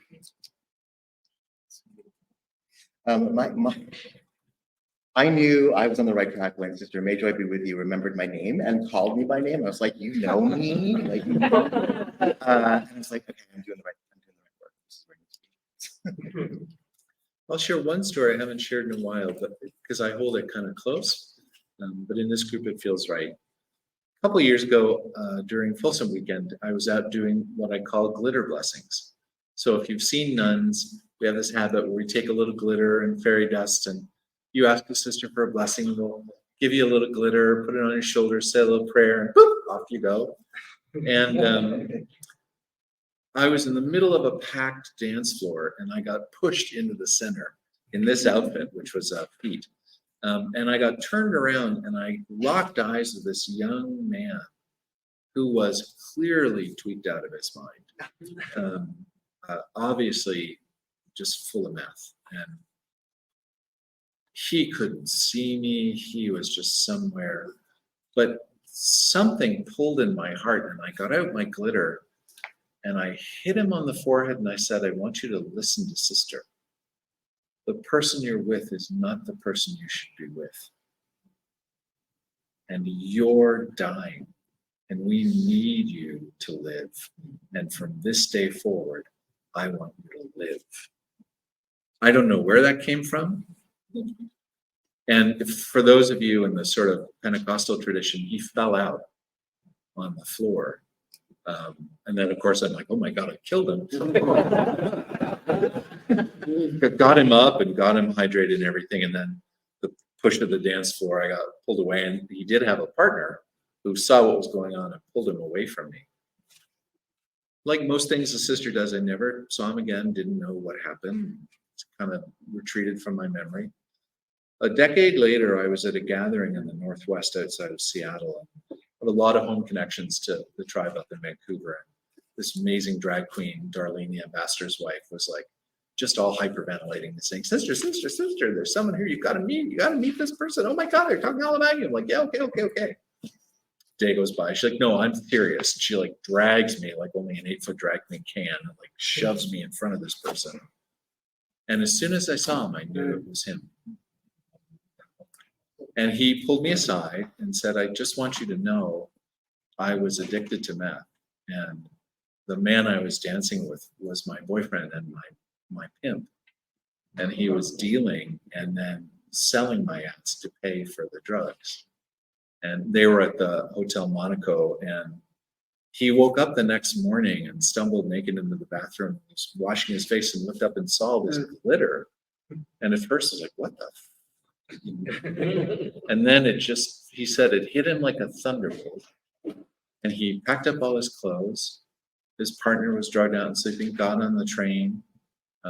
I knew I was on the right track when Sister May Joy be with you remembered my name and called me by name. I was like, you know me, like, and I was like, okay, I'm doing the right work. This is where I need to be. I'll share one story I haven't shared in a while, but because I hold it kind of close, but in this group it feels right. A couple of years ago, during Folsom Weekend, I was out doing what I call glitter blessings. So if you've seen nuns, we have this habit where we take a little glitter and fairy dust, and you ask the sister for a blessing, they'll give you a little glitter, put it on your shoulder, say a little prayer, and poof, off you go. And I was in the middle of a packed dance floor, and I got pushed into the center in this outfit, which was Pete. And I got turned around, and I locked eyes with this young man who was clearly tweaked out of his mind, obviously just full of meth. And he couldn't see me. He was just somewhere. But something pulled in my heart, and I got out my glitter, and I hit him on the forehead, and I said, I want you to listen to Sister. The person you're with is not the person you should be with. And you're dying, and we need you to live. And from this day forward, I want you to live. I don't know where that came from. And for those of you in the sort of Pentecostal tradition, he fell out on the floor. And then, of course, I'm like, oh my God, I killed him. Got him up and got him hydrated and everything. And then the push of the dance floor, I got pulled away. And he did have a partner who saw what was going on and pulled him away from me. Like most things the sister does, I never saw him again, didn't know what happened. It's kind of retreated from my memory. A decade later, I was at a gathering in the Northwest outside of Seattle. I have a lot of home connections to the tribe up in Vancouver. This amazing drag queen, Darlene, the ambassador's wife, was like just all hyperventilating and saying, Sister, there's someone here you gotta meet this person. Oh my God, they're talking all about you. I'm like, yeah, okay. Day goes by. She's like, no, I'm serious. She like drags me like only an 8-foot drag queen can, and like shoves me in front of this person. And as soon as I saw him, I knew it was him. And he pulled me aside and said, I just want you to know I was addicted to meth. And the man I was dancing with was my boyfriend and my pimp. And he was dealing and then selling my ass to pay for the drugs. And they were at the Hotel Monaco, and he woke up the next morning and stumbled naked into the bathroom. He was washing his face and looked up and saw this glitter. And at first I was like, what the f-? And then he said it hit him like a thunderbolt. And he packed up all his clothes. His partner was drugged out and sleeping, got on the train,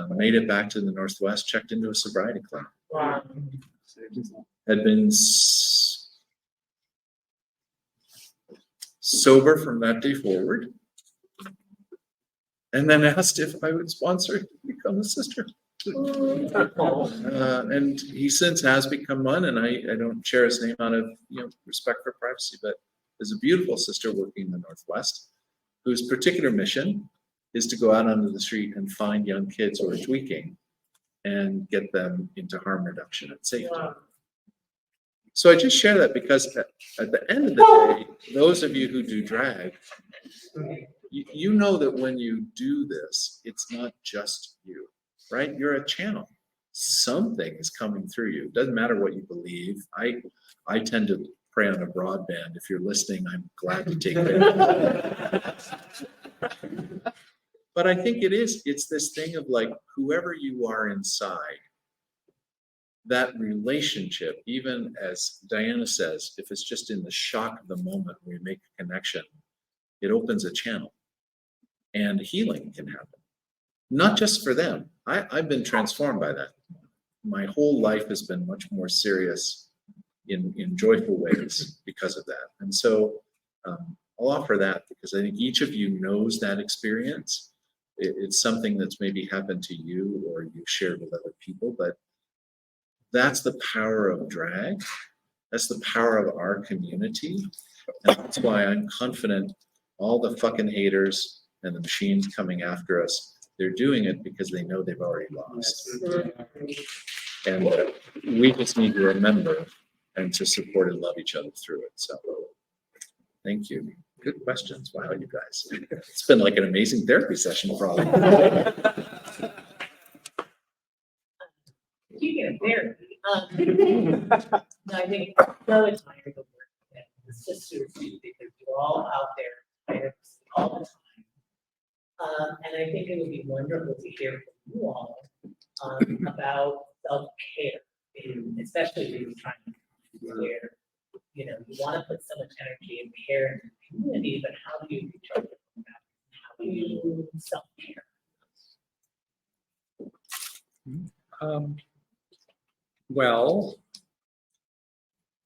made it back to the Northwest, checked into a sobriety clinic. Wow. Had been sober from that day forward, and then asked if I would sponsor him to become a sister. And he since has become one, and I don't share his name out of respect for privacy, but there's a beautiful sister working in the Northwest whose particular mission is to go out onto the street and find young kids who are tweaking and get them into harm reduction and safety. So I just share that because at the end of the day, those of you who do drag, you know that when you do this, it's not just you, right? You're a channel. Something is coming through you. It doesn't matter what you believe. I tend to pray on a broadband. If you're listening, I'm glad to take it. But I think it's this thing of like, whoever you are inside, that relationship, even as Diana says, if it's just in the shock of the moment where you make a connection, it opens a channel and healing can happen. Not just for them. I've been transformed by that. My whole life has been much more serious in joyful ways because of that. And so I'll offer that because I think each of you knows that experience. It's something that's maybe happened to you or you shared with other people, but that's the power of drag. That's the power of our community. And that's why I'm confident all the fucking haters and the machines coming after us, they're doing it because they know they've already lost. And we just need to remember and to support and love each other through it. So thank you. Good questions. Wow, you guys. It's been like an amazing therapy session probably. Speaking of therapy, no, I think I'm so admire the work that the sisters do because you're all out there kind of all the time. And I think it would be wonderful to hear from you all about self-care, especially in these times where you want to put so much energy and care in the community, but how do you recharge from that? How do you self-care? Well,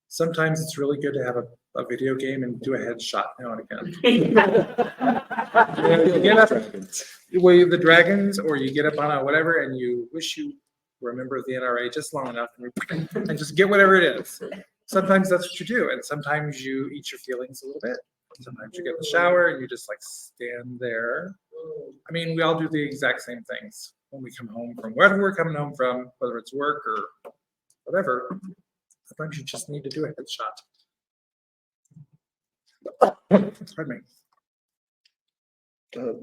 sometimes it's really good to have a video game and do a headshot now and again. You get up, well, the dragons, or you get up on a whatever, and you wish you were a member of the NRA just long enough and just get whatever it is. Sometimes that's what you do, and sometimes you eat your feelings a little bit. Sometimes you get in the shower and you just like stand there. I mean, we all do the exact same things when we come home from wherever we're coming home from, whether it's work or whatever. Sometimes you just need to do a headshot. Pardon me.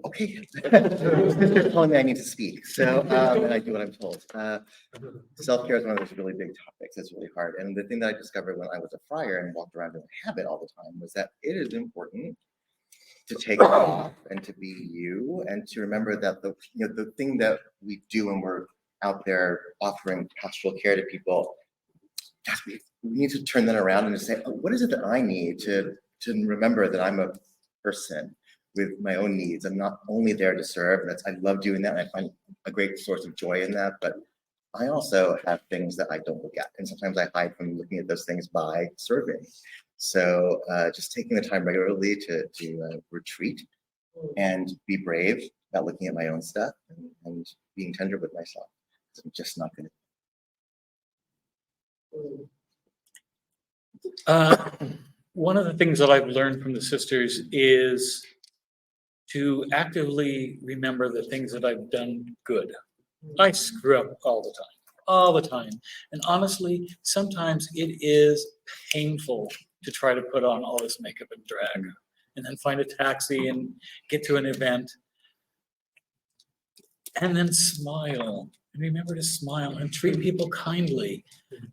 Okay. Sister's telling me I need to speak, so and I do what I'm told. Self-care is one of those really big topics. It's really hard, and the thing that I discovered when I was a friar and walked around in a habit all the time was that it is important to take off and to be you, and to remember that the thing that we do when we're out there offering pastoral care to people, we need to turn that around and just say, oh, what is it that I need to remember that I'm a person with my own needs. I'm not only there to serve. I love doing that. And I find a great source of joy in that. But I also have things that I don't look at. And sometimes I hide from looking at those things by serving. So just taking the time regularly to retreat and be brave about looking at my own stuff and being tender with myself. I'm just not going to. One of the things that I've learned from the sisters is to actively remember the things that I've done good. I screw up all the time. And honestly, sometimes it is painful to try to put on all this makeup and drag and then find a taxi and get to an event and then smile and remember to smile and treat people kindly.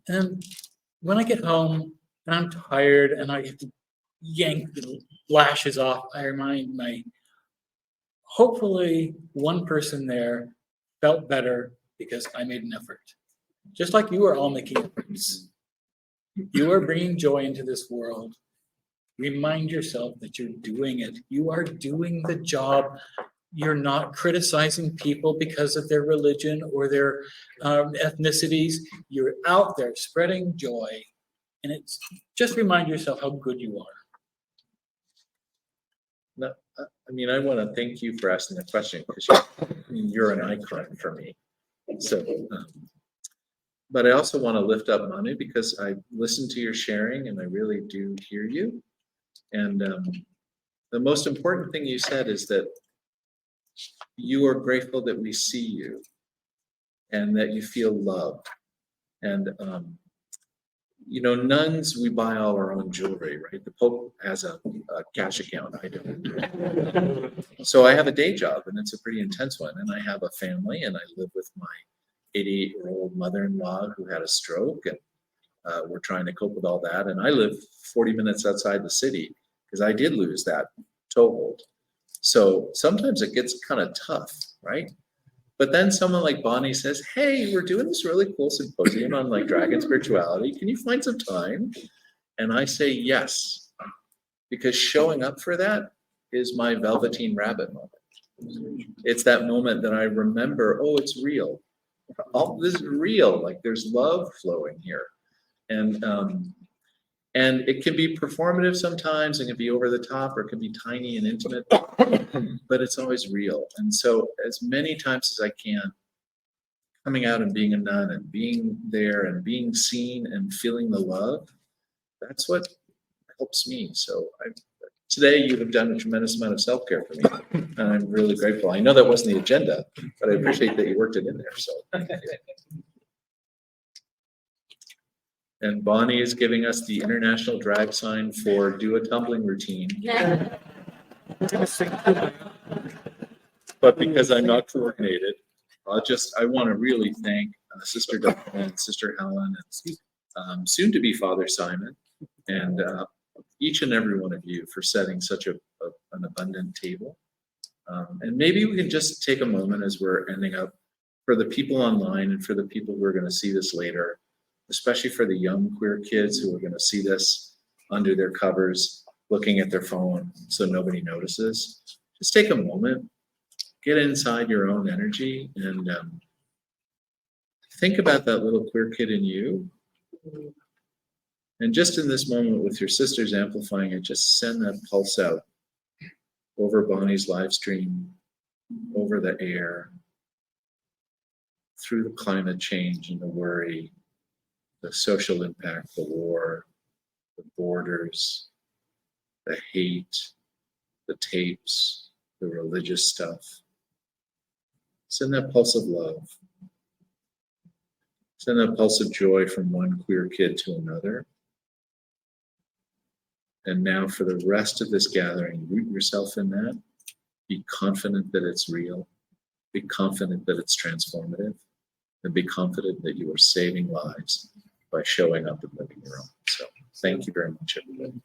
And when I get home and I'm tired and I have to yank the lashes off, I remind my hopefully one person there felt better because I made an effort. Just like you are all making efforts. You are bringing joy into this world. Remind yourself that you're doing it. You are doing the job. You're not criticizing people because of their religion or their ethnicities. You're out there spreading joy. And it's just remind yourself how good you are. No, I mean, I want to thank you for asking the question because you're an icon for me. So, but I also want to lift up Manu because I listened to your sharing and I really do hear you. And the most important thing you said is that you are grateful that we see you and that you feel loved. And nuns, we buy all our own jewelry, right? The Pope has a cash account. I don't. So I have a day job, and it's a pretty intense one. And I have a family, and I live with my 88-year-old mother-in-law who had a stroke, and we're trying to cope with all that. And I live 40 minutes outside the city because I did lose that toehold. So sometimes it gets kind of tough, right? But then someone like Bonnie says, hey, we're doing this really cool symposium on like dragon spirituality. Can you find some time? And I say yes, because showing up for that is my Velveteen Rabbit moment. It's that moment that I remember, oh, it's real. All this is real. Like there's love flowing here. And And it can be performative sometimes, it can be over the top, or it can be tiny and intimate, but it's always real. And so as many times as I can, coming out and being a nun and being there and being seen and feeling the love, that's what helps me. So today you have done a tremendous amount of self-care for me, and I'm really grateful. I know that wasn't the agenda, but I appreciate that you worked it in there, so. And Bonnie is giving us the international drag sign for do a tumbling routine. But because I'm not coordinated, I want to really thank Sister Diana and Sister Helen and soon to be Father Simon and each and every one of you for setting such an abundant table. And maybe we can just take a moment as we're ending up for the people online and for the people who are going to see this later, especially for the young queer kids who are going to see this under their covers, looking at their phone so nobody notices. Just take a moment, get inside your own energy, and think about that little queer kid in you. And just in this moment with your sisters amplifying it, just send that pulse out over Bonnie's live stream, over the air, through the climate change and the worry, the social impact, the war, the borders, the hate, the tapes, the religious stuff. Send that pulse of love. Send that pulse of joy from one queer kid to another. And now for the rest of this gathering, root yourself in that. Be confident that it's real. Be confident that it's transformative. And be confident that you are saving lives by showing up and living your own. So thank you very much, everybody.